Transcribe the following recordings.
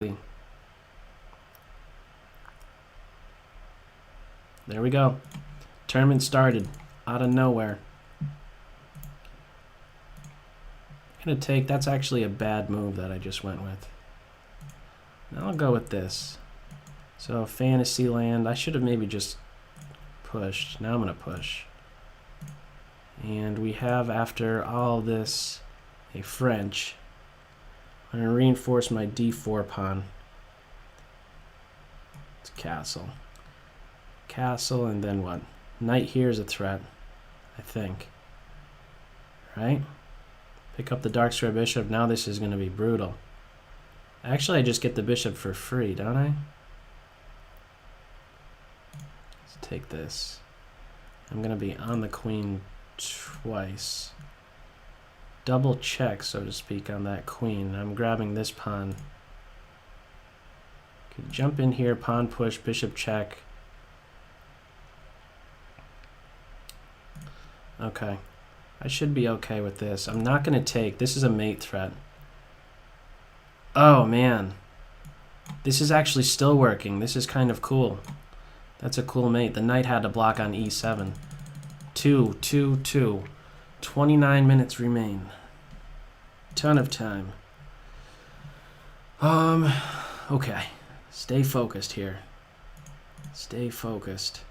There we go. Tournament started out of nowhere. I'm gonna take, that's actually a bad move that I just went with. Now I'll go with this. So Fantasyland, I should have maybe just pushed. Now I'm gonna push. And we have, after all this, a French. I'm gonna reinforce my d4 pawn. It's castle. Castle, and then what? Knight here is a threat, I think. Right? Pick up the dark square bishop. Now this is going to be brutal. Actually, I just get the bishop for free, don't I? Let's take this. I'm going to be on the queen twice. Double check, so to speak, on that queen. I'm grabbing this pawn. Could jump in here, pawn push, bishop check. Okay. I should be okay with this. I'm not going to take. This is a mate threat. Oh, man. This is actually still working. This is kind of cool. That's a cool mate. The knight had to block on e7. 2, 2, 2. 29 minutes remain. Ton of time. Okay. Stay focused here. Stay focused.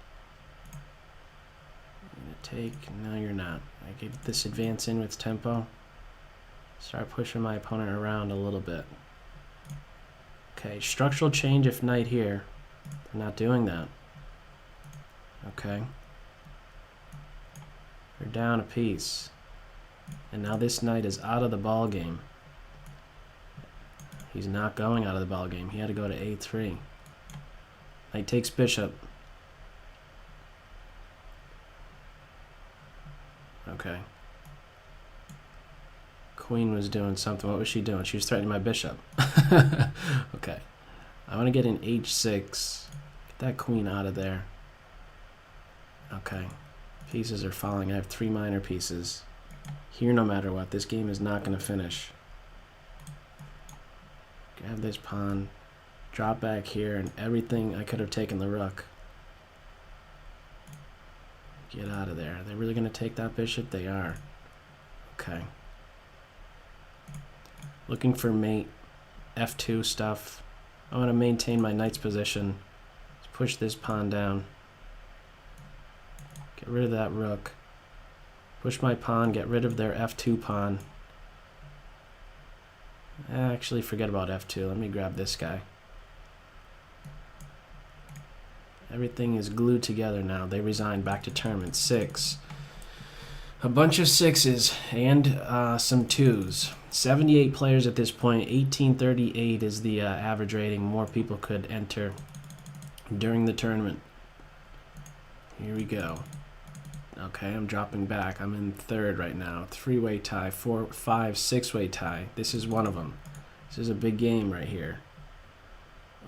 Take. No, you're not. I get this advance in with tempo. Start pushing my opponent around a little bit. Okay, structural change if knight here. They're not doing that. Okay. They're down a piece. And now this knight is out of the ball game. He's not going out of the ball game. He had to go to a3. Knight takes bishop. Okay. Queen was doing something. What was she doing? She was threatening my bishop. Okay. I want to get an h6. Get that queen out of there. Okay. Pieces are falling. I have 3 minor pieces. Here, no matter what. This game is not going to finish. Grab this pawn. Drop back here, and everything. I could have taken the rook. Get out of there. Are they really going to take that bishop? They are. Okay. Looking for mate. F2 stuff. I want to maintain my knight's position. Let's push this pawn down. Get rid of that rook. Push my pawn. Get rid of their F2 pawn. Actually, forget about F2. Let me grab this guy. Everything is glued together now. They resigned back to tournament. 6. A bunch of 6s and some 2s. 78 players at this point. 1838 is the average rating. More people could enter during the tournament. Here we go. Okay, I'm dropping back. I'm in 3rd right now. 3-way tie, 4, 5, 6-way tie. This is one of them. This is a big game right here.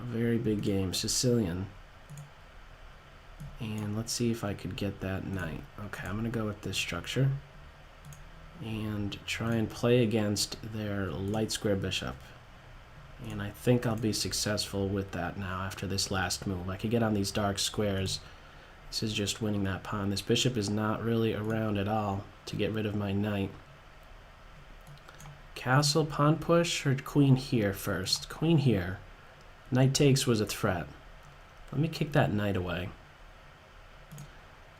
A very big game. Sicilian. And let's see if I could get that knight. Okay, I'm going to go with this structure. And try and play against their light square bishop. And I think I'll be successful with that now after this last move. I could get on these dark squares. This is just winning that pawn. This bishop is not really around at all to get rid of my knight. Castle, pawn push, or queen here first? Queen here. Knight takes was a threat. Let me kick that knight away.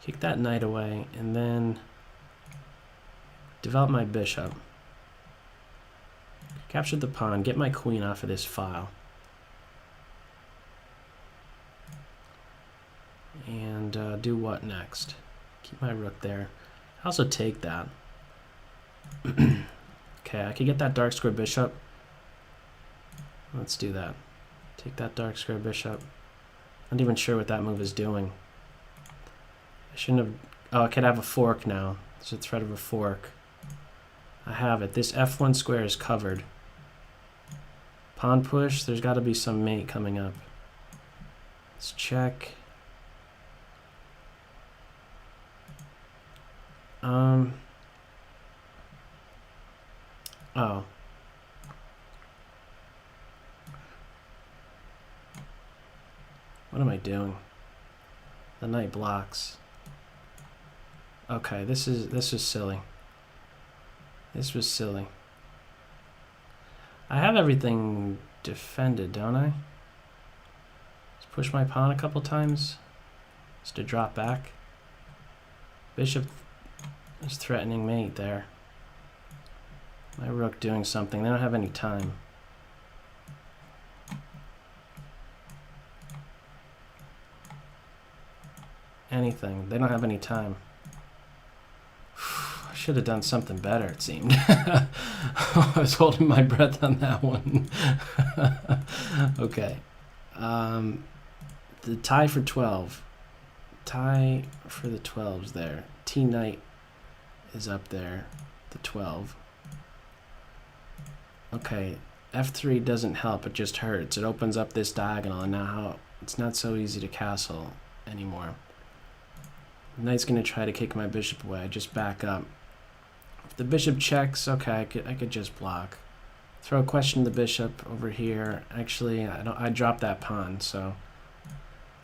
Kick that knight away, and then develop my bishop. Capture the pawn, get my queen off of this file. And do what next? Keep my rook there. I also take that. Okay, I could get that dark square bishop. Let's do that. Take that dark square bishop. Not even sure what that move is doing. I shouldn't have... Oh, I could have a fork now. There's a threat of a fork. I have it. This F1 square is covered. Pawn push. There's got to be some mate coming up. Let's check. Oh. What am I doing? The knight blocks. Okay, this is silly. This was silly. I have everything defended, don't I? Just push my pawn a couple times. Just to drop back. Bishop is threatening mate there. My rook doing something. They don't have any time. Anything. They don't have any time. I should have done something better, it seemed. I was holding my breath on that one. Okay. The tie for 12. Tie for the 12s there. T knight is up there. The 12. Okay. F3 doesn't help. It just hurts. It opens up this diagonal, and now it's not so easy to castle anymore. Knight's going to try to kick my bishop away. I just back up. If the bishop checks, okay, I could just block. Throw a question to the bishop over here. Actually, I dropped that pawn, so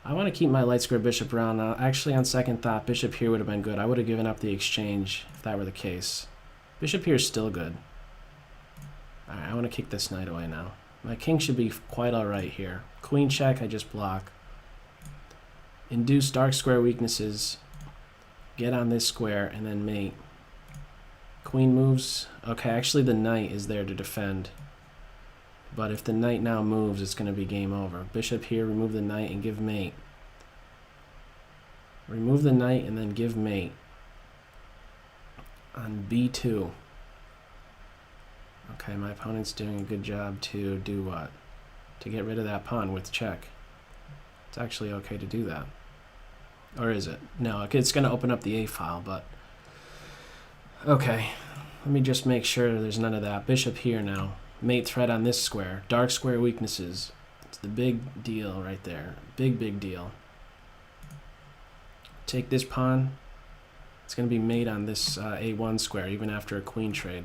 I want to keep my light square bishop around. Actually, on second thought, bishop here would have been good. I would have given up the exchange if that were the case. Bishop here is still good. All right, I want to kick this knight away now. My king should be quite all right here. Queen check, I just block. Induce dark square weaknesses. Get on this square and then mate. Queen moves. Okay, actually the knight is there to defend. But if the knight now moves, it's going to be game over. Bishop here, remove the knight and give mate. Remove the knight and then give mate. On b2. Okay, my opponent's doing a good job to do what? To get rid of that pawn with check. It's actually okay to do that. Or is it? No, it's going to open up the A file, but... Okay, let me just make sure there's none of that. Bishop here now. Mate threat on this square. Dark square weaknesses. It's the big deal right there. Big, big deal. Take this pawn. It's going to be mate on this A1 square, even after a queen trade.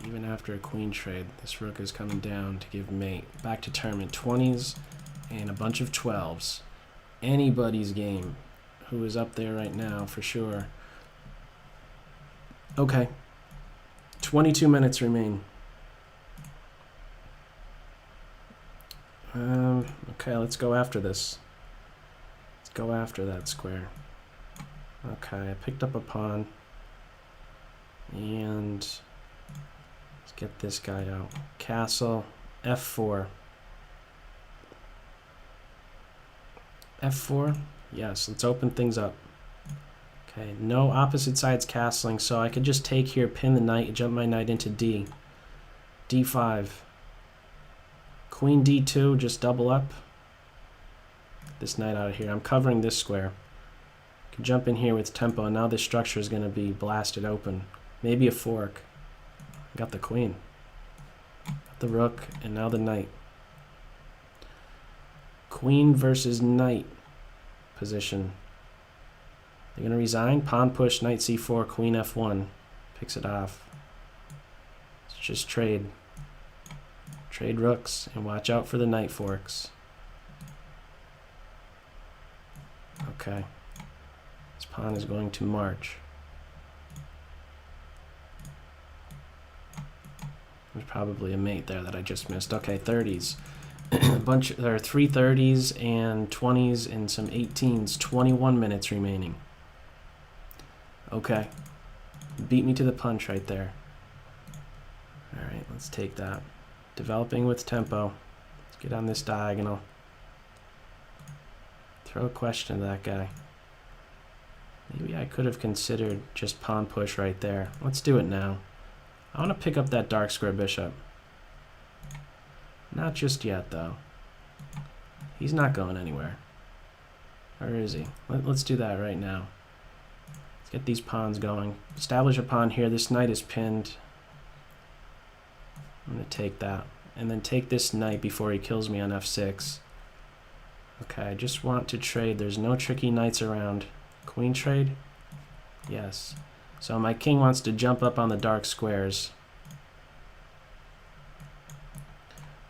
Even after a queen trade, this rook is coming down to give mate. Back to tournament 20s and a bunch of 12s. Anybody's game. Who is up there right now for sure. Okay. 22 minutes remain. Okay, let's go after this. Let's go after that square. Okay, I picked up a pawn. And let's get this guy out. Castle, F4. F4? Yes, let's open things up. Okay, no opposite sides castling, so I could just take here, pin the knight, jump my knight into D. D5. Queen D2, just double up. Get this knight out of here. I'm covering this square. I can jump in here with tempo, and now this structure is going to be blasted open. Maybe a fork. Got the queen. Got the rook, and now the knight. Queen versus knight position. They're going to resign. Pawn push, knight c4, queen f1. Picks it off. It's just trade. Trade rooks, and watch out for the knight forks. Okay. This pawn is going to march. There's probably a mate there that I just missed. Okay, 30s. There are 3 30s and 20s and some 18s. 21 minutes remaining. Okay. Beat me to the punch right there. Alright, let's take that. Developing with tempo. Let's get on this diagonal. Throw a question to that guy. Maybe I could have considered just pawn push right there. Let's do it now. I want to pick up that dark square bishop. Not just yet, though. He's not going anywhere. Or is he? Let's do that right now. Let's get these pawns going. Establish a pawn here. This knight is pinned. I'm going to take that. And then take this knight before he kills me on f6. Okay, I just want to trade. There's no tricky knights around. Queen trade? Yes. So my king wants to jump up on the dark squares.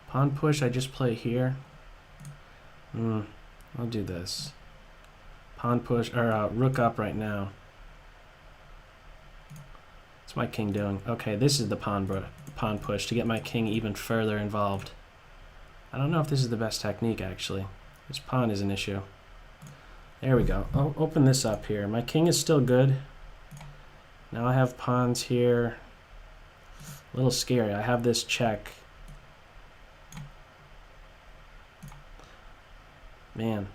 Pawn push, I just play here. I'll do this. Pawn push, or rook up right now. What's my king doing? Okay, this is the pawn push to get my king even further involved. I don't know if this is the best technique, actually. This pawn is an issue. There we go. I'll open this up here. My king is still good. Now I have pawns here. A little scary. I have this check. Man.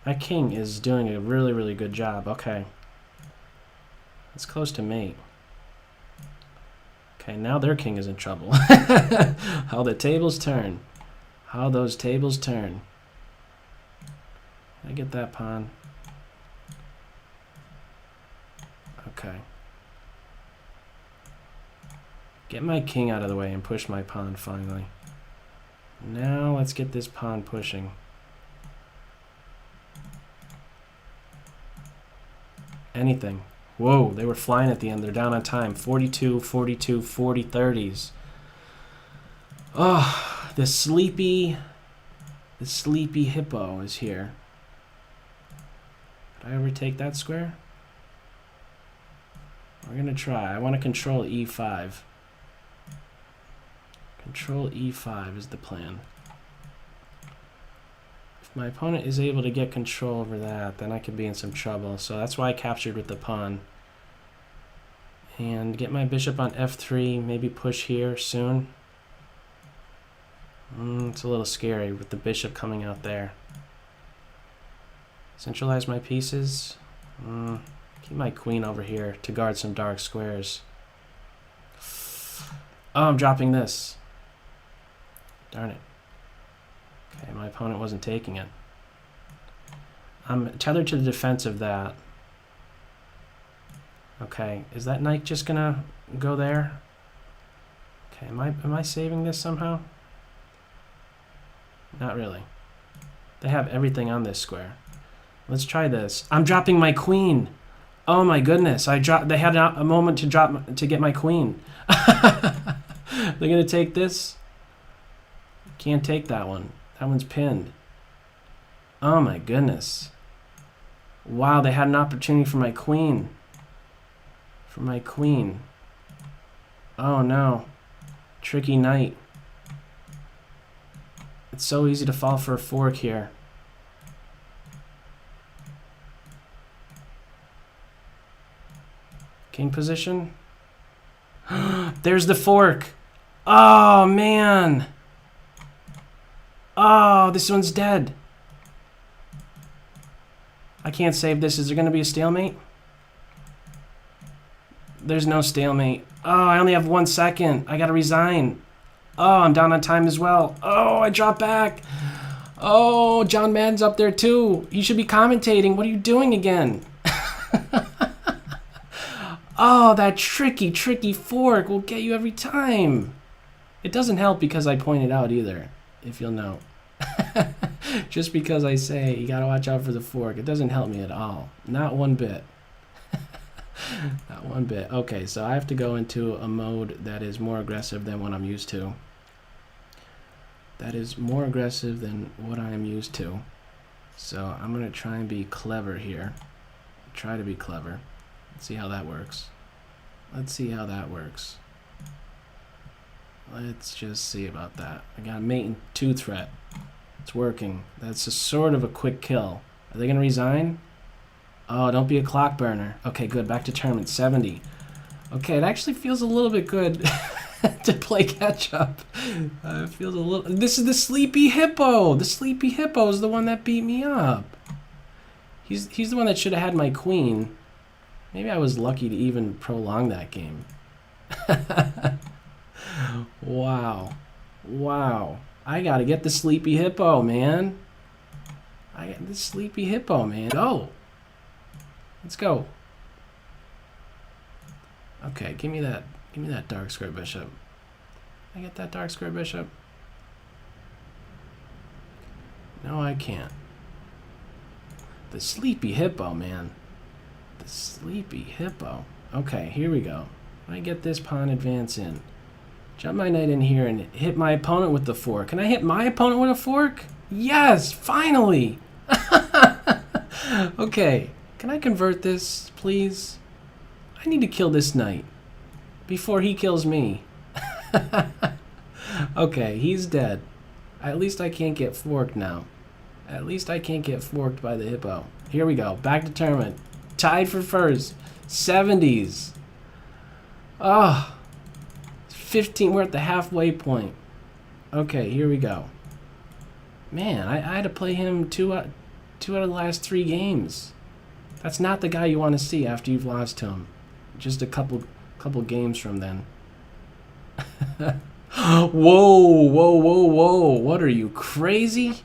My king is doing a really, really good job. Okay. It's close to mate. Okay, now their king is in trouble. How the tables turn. How those tables turn. I get that pawn. Okay. Get my king out of the way and push my pawn finally. Now let's get this pawn pushing. Anything. Whoa, they were flying at the end. They're down on time. 42, 42, 40, 30s. Oh, the sleepy hippo is here. Did I overtake that square? We're going to try. I want to control E5. Control E5 is the plan. If my opponent is able to get control over that, then I could be in some trouble. So that's why I captured with the pawn. And get my bishop on F3, maybe push here soon. It's a little scary with the bishop coming out there. Centralize my pieces. Keep my queen over here to guard some dark squares. Oh, I'm dropping this. Darn it. Okay, my opponent wasn't taking it. I'm tethered to the defense of that. Okay, is that knight just gonna go there? Okay, am I saving this somehow? Not really. They have everything on this square. Let's try this. I'm dropping my queen. Oh my goodness! They had a moment to get my queen. They're gonna take this. Can't take that one. That one's pinned. Oh my goodness! Wow, they had an opportunity for my queen. For my queen. Oh no! Tricky knight. It's so easy to fall for a fork here. King position. There's the fork. Oh, man. Oh, this one's dead. I can't save this. Is there going to be a stalemate? There's no stalemate. Oh, I only have 1 second. I got to resign. Oh, I'm down on time as well. Oh, I dropped back. Oh, John Madden's up there too. You should be commentating. What are you doing again? Oh, that tricky fork will get you every time. It doesn't help because I point it out either, if you'll note. Just because I say you gotta watch out for the fork, it doesn't help me at all. Not one bit. Not one bit. Okay, so I have to go into a mode that is more aggressive than what I'm used to. That is more aggressive than what I am used to. So I'm gonna try and be clever here. Try to be clever. Let's see how that works. Let's see how that works. Let's just see about that. I got mate and 2 threat. It's working. That's a sort of a quick kill. Are they gonna resign? Oh, don't be a clock burner. Okay, good. Back to tournament 70. Okay, it actually feels a little bit good to play catch up. It feels a little. This is the sleepy hippo. The sleepy hippo is the one that beat me up. He's the one that should have had my queen. Maybe I was lucky to even prolong that game. Wow. Wow. I gotta get the sleepy hippo, man. I got the sleepy hippo, man. Go. Let's go. Okay, give me that dark square bishop. Can I get that dark square bishop? No, I can't. The sleepy hippo, man. The sleepy hippo. Okay, here we go. I get this pawn advance in. Jump my knight in here and hit my opponent with the fork. Can I hit my opponent with a fork? Yes, finally! Okay, can I convert this, please? I need to kill this knight before he kills me. Okay, he's dead. At least I can't get forked now. At least I can't get forked by the hippo. Here we go. Back to tournament. Tied for first. 70s. Oh. 15. We're at the halfway point. Okay, here we go. Man, I had to play him two out of the last 3 games. That's not the guy you want to see after you've lost to him. Just a couple games from then. Whoa, whoa, whoa, whoa. What are you, crazy?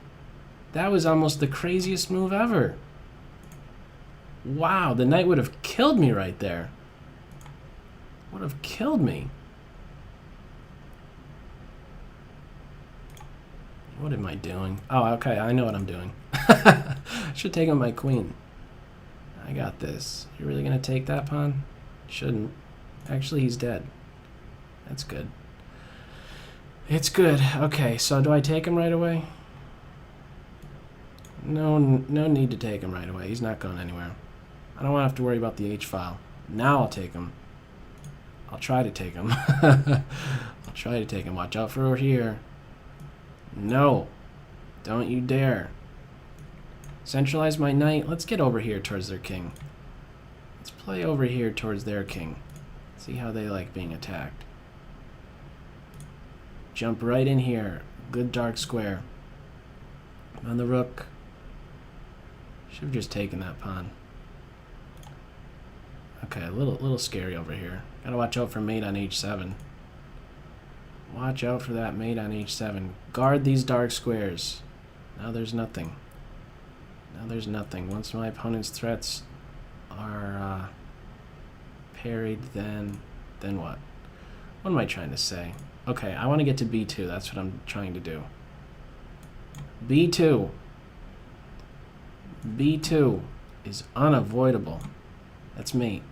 That was almost the craziest move ever. Wow, the knight would have killed me right there. Would have killed me. What am I doing? Oh, okay, I know what I'm doing. Should take on my queen. I got this. You really gonna take that pawn? Shouldn't. Actually, he's dead. That's good. It's good. Okay, so do I take him right away? No need to take him right away. He's not going anywhere. I don't want to have to worry about the H-file. Now I'll take him. I'll try to take him. I'll try to take him. Watch out for over here. No. Don't you dare. Centralize my knight. Let's get over here towards their king. Let's play over here towards their king. See how they like being attacked. Jump right in here. Good dark square. On the rook. Should have just taken that pawn. Okay, a little scary over here. Gotta watch out for mate on h7. Watch out for that mate on h7. Guard these dark squares. Now there's nothing. Now there's nothing. Once my opponent's threats are parried, then what? What am I trying to say? Okay, I want to get to b2. That's what I'm trying to do. b2. b2 is unavoidable. That's mate.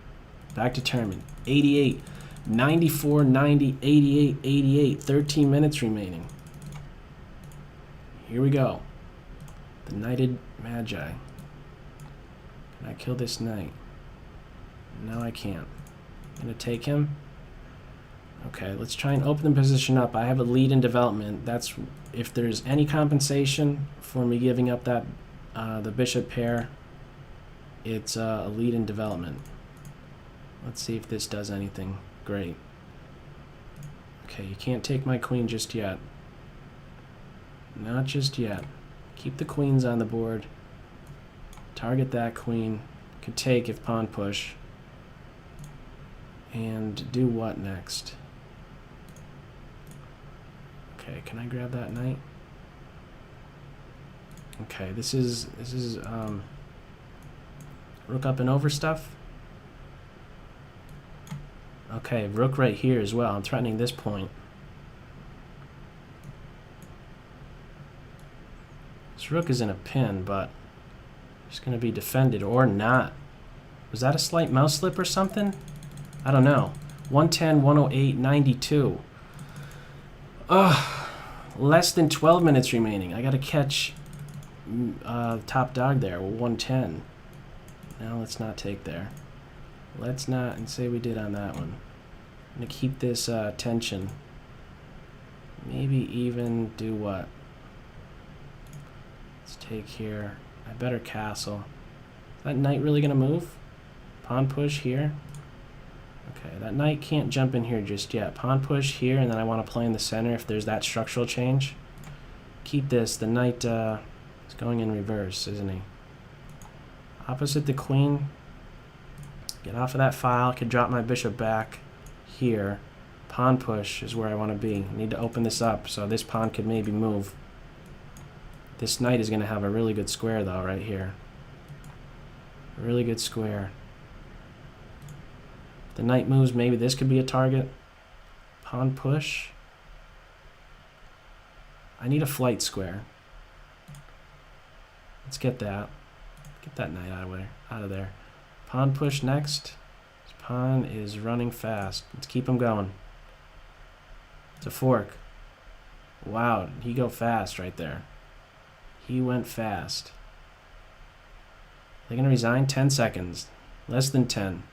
Back to tournament. 88. 94, 90, 88, 88. 13 minutes remaining. Here we go. The Knighted Magi. Can I kill this knight? No, I can't. I'm going to take him. Okay, let's try and open the position up. I have a lead in development. That's if there's any compensation for me giving up that the bishop pair, it's a lead in development. Let's see if this does anything. Great. Okay, you can't take my queen just yet. Not just yet. Keep the queens on the board. Target that queen. Could take if pawn push. And do what next? Okay, can I grab that knight? Okay, this is rook up and over stuff. Okay, rook right here as well. I'm threatening this point. This rook is in a pin, but it's going to be defended or not. Was that a slight mouse slip or something? I don't know. 110, 108, 92. Ugh. Less than 12 minutes remaining. I got to catch top dog there. 110. Now let's not take there. Let's not, and say we did on that one. I'm going to keep this tension. Maybe even do what? Let's take here. I better castle. Is that knight really going to move? Pawn push here. Okay, that knight can't jump in here just yet. Pawn push here, and then I want to play in the center if there's that structural change. Keep this. The knight is going in reverse, isn't he? Opposite the queen. Get off of that file. Could drop my bishop back here. Pawn push is where I want to be. I need to open this up so this pawn could maybe move. This knight is going to have a really good square, though, right here. A really good square. The knight moves, maybe this could be a target. Pawn push. I need a flight square. Let's get that. Get that knight out of there. Pawn push next. This pawn is running fast. Let's keep him going. to fork. Wow, he go fast right there. He went fast. They're going to resign 10 seconds. Less than 10.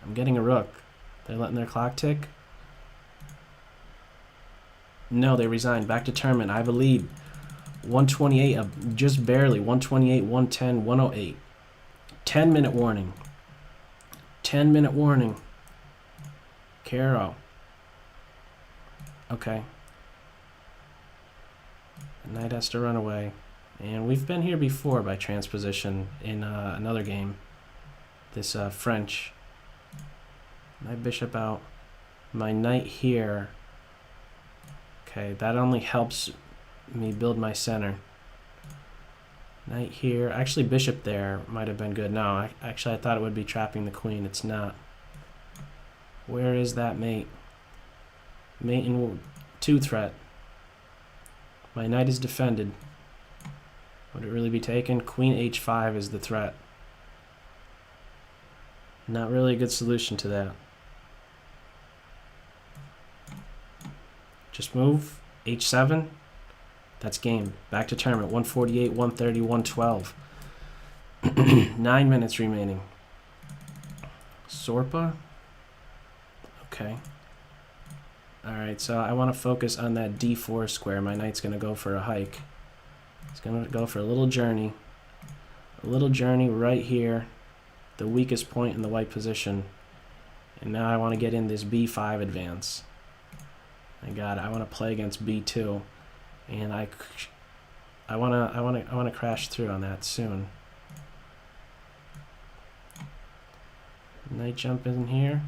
I'm getting a rook. They're letting their clock tick. No, they resigned. Back to tournament. I have a lead. 128, just barely. 128, 110, 108. 10-minute warning. 10-minute warning. Caro. Okay. The knight has to run away. And we've been here before by transposition in another game. This French. My bishop out. My knight here. Okay, that only helps me build my center. Knight here. Actually, bishop there might have been good. No, actually I thought it would be trapping the queen. It's not. Where is that mate? Mate in 2 threat. My knight is defended. Would it really be taken? Queen h5 is the threat. Not really a good solution to that. Just move. h7. That's game. Back to tournament. 148, 130, 112. 9 minutes remaining. Sorpa. Okay. Alright, so I want to focus on that d4 square. My knight's going to go for a hike. It's going to go for a little journey. A little journey right here. The weakest point in the white position. And now I want to get in this b5 advance. I got it. I want to play against b2. And I want to crash through on that soon. Knight jump in here.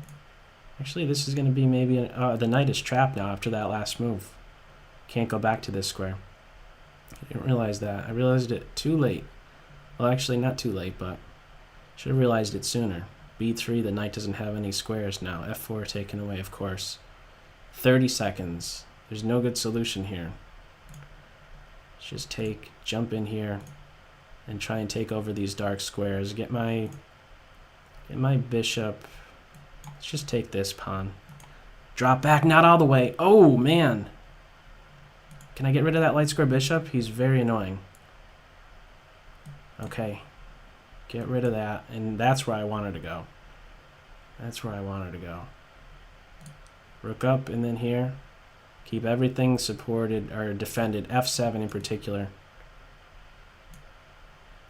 Actually, this is going to be maybe the knight is trapped now after that last move. Can't go back to this square. I didn't realize that. I realized it too late. Well, actually, not too late, but should have realized it sooner. b3, the knight doesn't have any squares now. f4 taken away, of course. 30 seconds. There's no good solution here. Let's just jump in here, and try and take over these dark squares. Get my bishop. Let's just take this pawn. Drop back, not all the way. Oh, man. Can I get rid of that light square bishop? He's very annoying. Okay. Get rid of that. And that's where I wanted to go. That's where I wanted to go. Rook up and then here. Keep everything supported or defended. f7 in particular.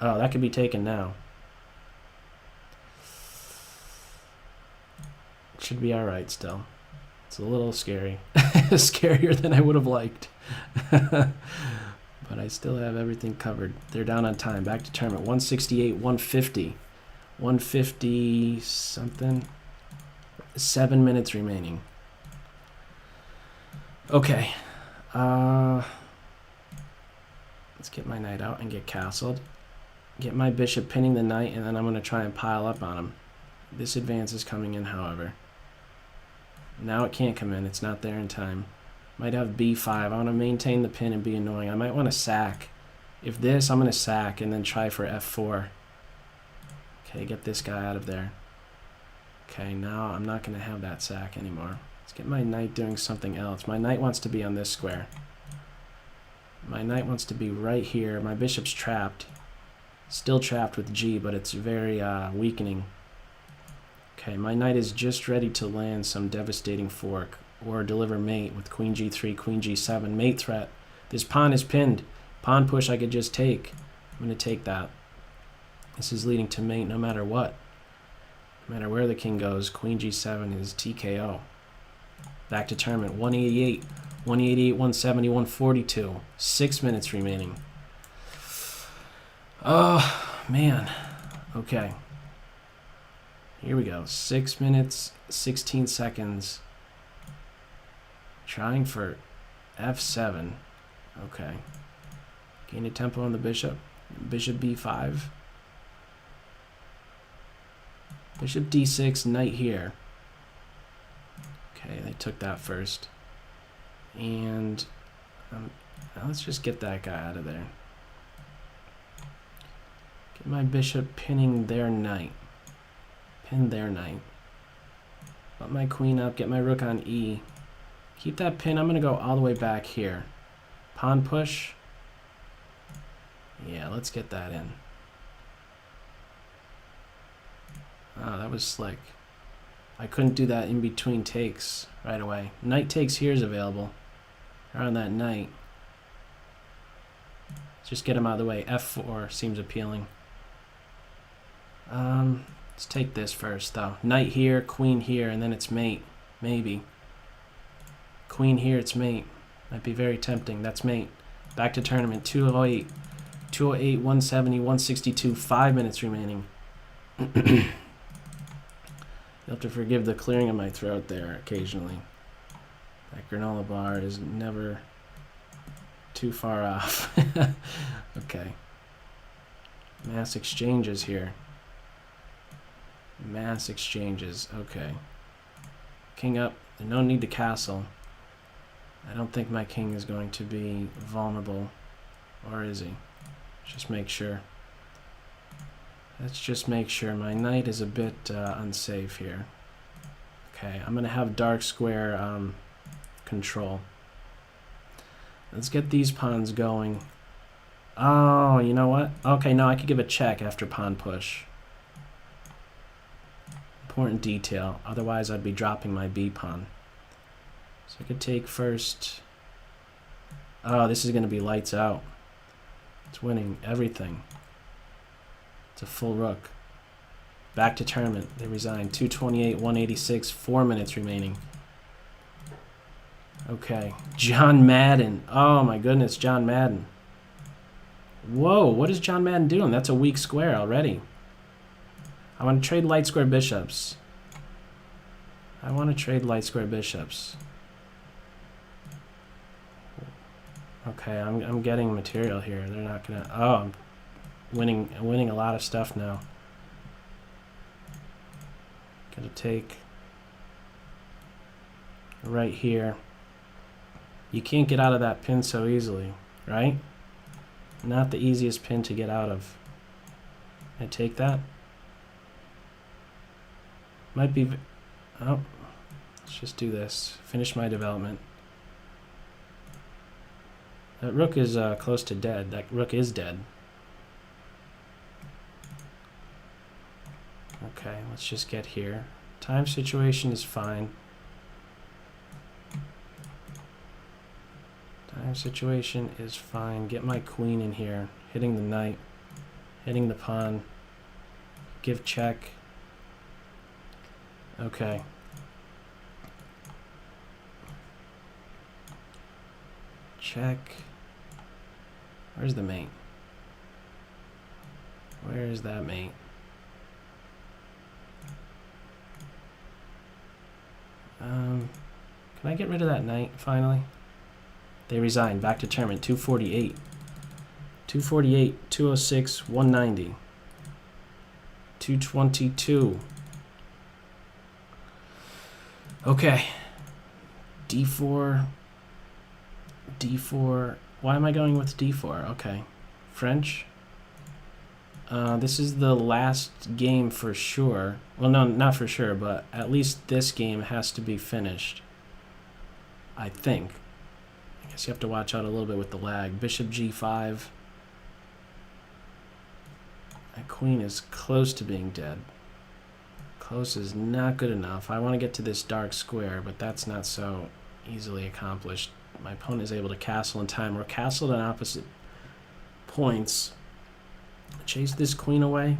Oh, that could be taken now. Should be alright still. It's a little scary. Scarier than I would have liked. But I still have everything covered. They're down on time. Back to tournament. 168, 150. 150 something. 7 minutes remaining. Okay. Let's get my knight out and get castled. Get my bishop pinning the knight, and then I'm going to try and pile up on him. This advance is coming in, however. Now it can't come in. It's not there in time. Might have b5. I want to maintain the pin and be annoying. I might want to sack. If this, I'm going to sack and then try for f4. Okay, get this guy out of there. Okay, now I'm not going to have that sack anymore. Let's get my knight doing something else. My knight wants to be on this square. My knight wants to be right here. My bishop's trapped. Still trapped with g, but it's very weakening. Okay, my knight is just ready to land some devastating fork or deliver mate with queen g3, queen g7, mate threat. This pawn is pinned. Pawn push I could just take. I'm going to take that. This is leading to mate no matter what. No matter where the king goes, queen g7 is TKO. Back to tournament. 188, 188, 170, 142. 6 minutes remaining. Oh, man. Okay. Here we go. 6 minutes, 16 seconds. Trying for f7. Okay. Gain a tempo on the bishop. Bishop b5. Bishop d6, knight here. Okay, they took that first. And now let's just get that guy out of there. Get my bishop pinning their knight. Pin their knight. Put my queen up, get my rook on e. Keep that pin. I'm going to go all the way back here. Pawn push. Yeah, let's get that in. Oh, that was slick. I couldn't do that in between takes right away. Knight takes here is available. Around that knight. Just get him out of the way. F4 seems appealing. Let's take this first, though. Knight here, queen here, and then it's mate. Maybe. Queen here, it's mate. Might be very tempting. That's mate. Back to tournament. 208. 208, 170, 162. 5 minutes remaining. You'll have to forgive the clearing of my throat there occasionally. That granola bar is never too far off. Okay. Mass exchanges here. Mass exchanges. Okay. King up. No need to castle. I don't think my king is going to be vulnerable. Or is he? Just make sure. Let's just make sure. My knight is a bit unsafe here. Okay, I'm going to have dark square control. Let's get these pawns going. Oh, you know what? Okay, no, I could give a check after pawn push. Important detail. Otherwise, I'd be dropping my b pawn. So I could take first. Oh, this is going to be lights out. It's winning everything. It's a full rook. Back to tournament. They resign. 228, 186, 4 minutes remaining. Okay. John Madden. Oh my goodness, John Madden. Whoa, what is John Madden doing? That's a weak square already. I want to trade light square bishops. I want to trade light square bishops. Okay, I'm getting material here. They're not gonna. Oh, I'm winning a lot of stuff now. Gotta take right here. You can't get out of that pin so easily, right? Not the easiest pin to get out of. I take that. Might be. Oh, let's just do this. Finish my development. That rook is close to dead. That rook is dead. Okay, let's just get here. Time situation is fine. Time situation is fine. Get my queen in here. Hitting the knight. Hitting the pawn. Give check. Okay. Check. Where's the mate? Where is that mate? Can I get rid of that knight finally? They resign. Back to tournament. 248. 248, 206, 190. 222. Okay. D4. D4. Why am I going with D4? Okay. French. This is the last game for sure. Well, no, not for sure, but at least this game has to be finished. I think. I guess you have to watch out a little bit with the lag. Bishop G5. My queen is close to being dead. Close is not good enough. I want to get to this dark square, but that's not so easily accomplished. My opponent is able to castle in time. We're castled on opposite points. Chase this queen away.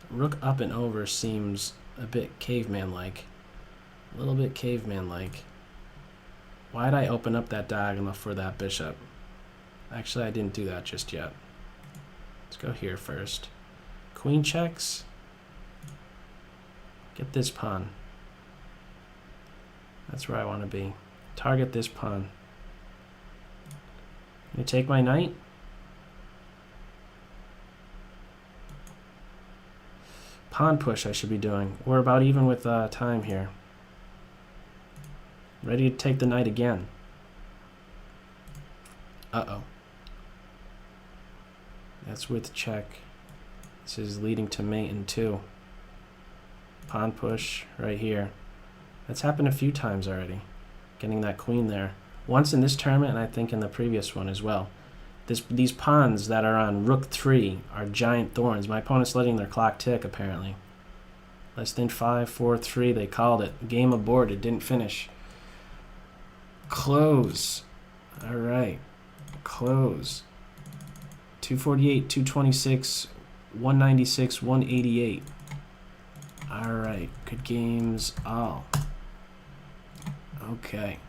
Rook up and over seems a bit caveman-like. A little bit caveman-like. Why'd I open up that diagonal for that bishop? Actually, I didn't do that just yet. Let's go here first. Queen checks. Get this pawn. That's where I want to be. Target this pawn. Can you take my knight? Pawn push I should be doing. We're about even with time here. Ready to take the knight again. Uh-oh. That's with check. This is leading to mate in 2. Pawn push right here. That's happened a few times already. getting that queen there. Once in this tournament, and I think in the previous one as well. These pawns that are on rook 3 are giant thorns. My opponent's letting their clock tick, apparently. Less than 5, 4, 3, they called it. Game aborted, didn't finish. Close. All right. Close. 248, 226, 196, 188. All right. Good games all. Okay.